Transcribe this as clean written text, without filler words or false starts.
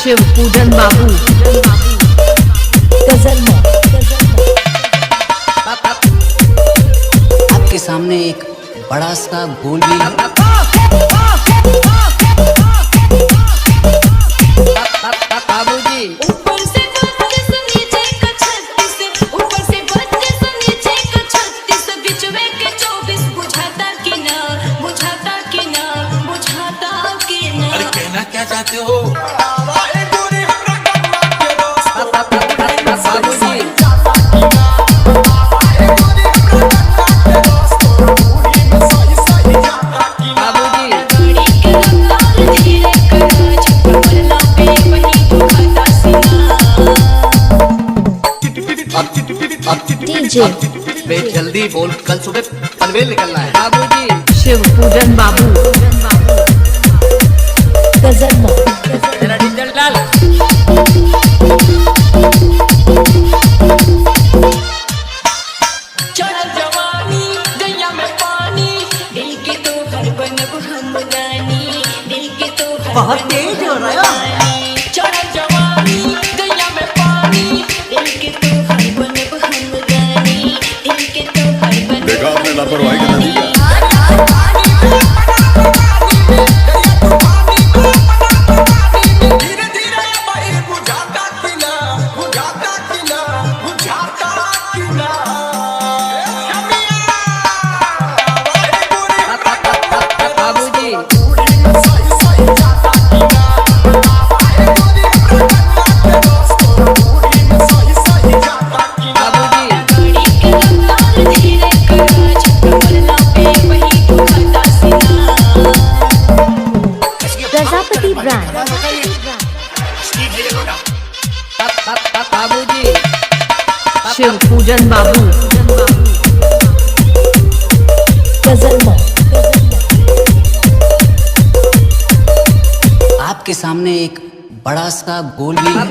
शिव पूजन बाबू आपके सामने एक बड़ा सा गोल भी है। बाबूजी ऊपर से 32 नीचे का 36 ऊपर से 32 नीचे का 36 बीच में के 24 बुझाता कि ना बुझाता कि ना बुझाता कि ना। अरे कहना क्या चाहते हो? बे जल्दी बोल, कल सुबह पनवेल निकलना है। बाबूजी शिव पूजन बाबू डीजल डाल। चढ़ल जवानी गैया में पानी दिल के तो हर बनब हम गानी दिल के तो हर बहुत तेज हो रहा है। चढ़ल जवानी गैया में पानी दिल के तो हर बनब हम गानी दिल के तो हर बनब। देखा आपने लापरवाही का नतीजा। प्रजापति ब्रांड बाबूजी शिव पूजन बाबू आपके सामने एक बड़ा सा गोल भी है।